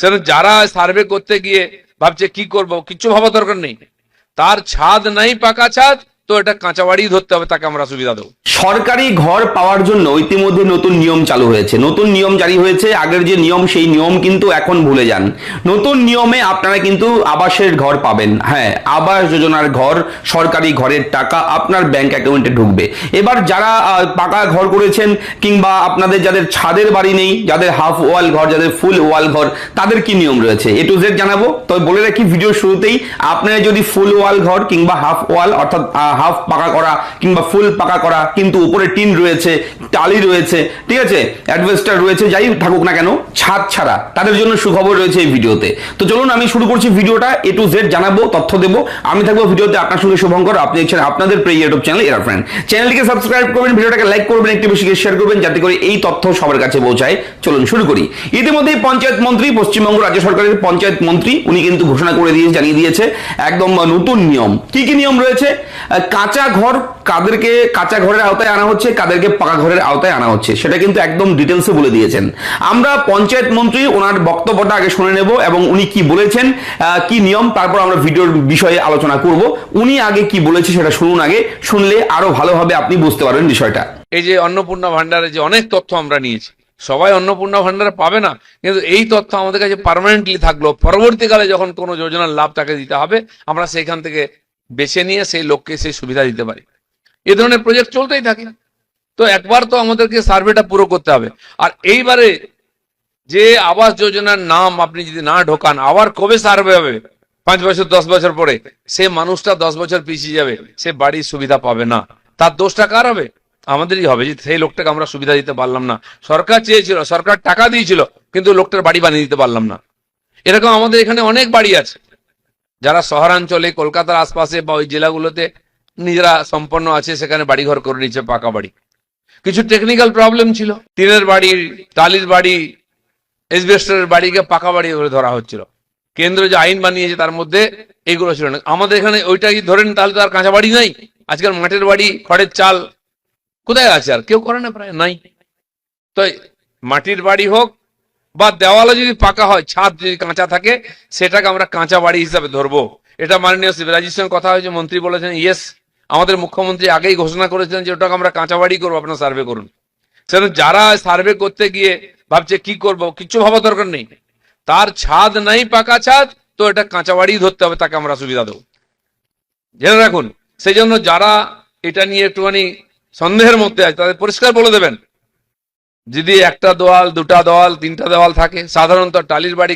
সেজন্য যারা সার্ভে করতে গিয়ে ভাবছে কি করব, কিচ্ছু ভাবা দরকার নেই। তার ছাদ নাই, পাকা ছাদ, তো এটা কাঁচা বাড়ি ধরতে হবে, তাকে আমরা সুবিধা দেবো। সরকারি ঘর পাওয়ার জন্য ইতিমধ্যে নতুন নিয়ম চালু হয়েছে, নতুন নিয়ম জারি হয়েছে। আগের যে নিয়ম সেই নিয়ম কিন্তু এখন ভুলে যান। নতুন নিয়মে আপনারা কিন্তু আবাসের ঘর পাবেন। হ্যাঁ, আবাস যোজনার ঘর, সরকারি ঘরের টাকা আপনার ব্যাংক অ্যাকাউন্টে ঢুকবে। এবার যারা পাকা ঘর করেছেন কিংবা আপনাদের যাদের ছাদের বাড়ি নেই, যাদের হাফ ওয়াল ঘর, যাদের ফুল ওয়াল ঘর, তাদের কি নিয়ম রয়েছে A to Z জানাবো। তবে বলে রাখি ভিডিও শুরুতেই, আপনারা যদি ফুল ওয়াল ঘর কিংবা হাফ ওয়াল অর্থাৎ হাফ পাকা করা কিংবা ফুল পাকা করা কিন্তু উপরে টিন রয়েছে, টালি রয়েছে, ঠিক আছে, অ্যাডভেস্টার রয়েছে, যাই থাকুক না কেন, ছাদ ছাড়া, তাদের জন্য সুখবর রয়েছে এই ভিডিওতে। তো চলুন আমি শুরু করছি ভিডিওটা। A to Z জানাবো, তথ্য দেবো। আমি থাকবো ভিডিওতে আপনার সঙ্গে শুভঙ্কর। আপনি দেখছেন আপনাদের প্রিয় ইউটিউব চ্যানেল এরা ফ্রেন্ড। চ্যানেলটিকে সাবস্ক্রাইব করবেন, ভিডিওটাকে লাইক করবেন, একটু বেশি শেয়ার করবেন, যাতে করে এই তথ্য সবার কাছে পৌঁছায়। চলুন শুরু করি। ইতিমধ্যেই পঞ্চায়েত মন্ত্রী, পশ্চিমবঙ্গ রাজ্য সরকারের পঞ্চায়েত মন্ত্রী, উনি কিন্তু ঘোষণা করে দিয়ে জানিয়ে দিয়েছে একদম নতুন নিয়ম। কি কি নিয়ম রয়েছে? কাঁচা ঘর কাদেরকে কাঁচা ঘরের আওতায় আনা হচ্ছে, কাদেরকে পাকা ঘরের আওতায় আনা হচ্ছে, সেটা কিন্তু একদম ডিটেলসে বলে দিয়েছেন। আমরা পঞ্চায়েত মন্ত্রী ওনার বক্তব্যটা আগে শুনে নেব এবং উনি কি বলেছেন, কি নিয়ম, তারপর আমরা ভিডিওর বিষয়ে আলোচনা করব। উনি আগে কি বলেছে সেটা শুনুন আগে, শুনলে আরো ভালোভাবে আপনি বুঝতে পারবেন বিষয়টা। এই যে অন্নপূর্ণা ভান্ডারে যে অনেক তথ্য আমরা নিয়েছি, সবাই অন্নপূর্ণা ভান্ডারে পাবে না, কিন্তু এই তথ্য আমাদের কাছে পার্মানেন্টলি থাকলো। পরবর্তীকালে যখন কোনো যোজনার লাভ তাকে দিতে হবে, আমরা সেইখান থেকে বেছে নিয়ে সেই লোককে সেই সুবিধা দিতে পারি। এ ধরনের প্রজেক্ট চলতেই থাকে। তো একবার তো আমাদেরকে সার্ভেটা পুরো করতে হবে। আর এইবারে যে আবাস যোজনার নাম আপনি যদি না ঢোকান, আবার কবে সার্ভে হবে? 5 বছর 10 বছর পরে সে মানুষটা 10 বছর পিছিয়ে যাবে, সে বাড়ির সুবিধা পাবে না। তার দোষটা কার হবে? আমাদেরই হবে, যে সেই লোকটাকে আমরা সুবিধা দিতে পারলাম না। সরকার চেয়েছিল, সরকার টাকা দিয়েছিল, কিন্তু লোকটার বাড়ি বানিয়ে দিতে পারলাম না। এরকম আমাদের এখানে অনেক বাড়ি আছে যারা শহরাঞ্চলে, কলকাতার আশপাশে বা ওই জেলাগুলোতে নিজেরা সম্পন্ন আছে, সেখানে বাড়িঘর করে নিচ্ছে, পাকা বাড়ি। কিছু টেকনিক্যাল প্রবলেম ছিল, টিনের বাড়ি, টালির বাড়ি, এসবেস্টরের বাড়িকে পাকা বাড়ি করে ধরা হচ্ছিল। কেন্দ্র যে আইন বানিয়েছে তার মধ্যে এগুলো ছিল না। আমাদের এখানে ওইটাই ধরেন, তাহলে তো আর কাঁচা বাড়ি নাই। আজকাল মাটির বাড়ি, খড়ের চাল কোথায় আছে? আর কেউ করে না, প্রায় নাই। তো মাটির বাড়ি হোক বা দেওয়ালে যদি পাকা হয়, ছাদ যদি কাঁচা থাকে, সেটাকে আমরা কাঁচা বাড়ি হিসাবে ধরবো। এটা মাননীয় শিবরাজের সঙ্গে কথা হয়েছে, মন্ত্রী বলেছেন ইয়েস। আমাদের মুখ্যমন্ত্রী আগেই ঘোষণা করেছিলেন যে ওটাকে আমরা কাঁচা বাড়ি করবো, আপনারা সার্ভে করুন। সেজন্য যারা সার্ভে করতে গিয়ে ভাবছে কি করব, কিচ্ছু ভাবা দরকার নেই। তার ছাদ নাই, পাকা ছাদ, তো এটা কাঁচা বাড়ি ধরতে হবে, তাকে আমরা সুবিধা দেবো, জেনে রাখুন। সেই জন্য যারা এটা নিয়ে একটুখানি সন্দেহের মধ্যে আছে, তাদের পরিষ্কার বলে দেবেন, যদি একটা দেওয়াল, দুটা দেওয়াল, তিনটা দেওয়াল থাকে, সাধারণত টালির বাড়ি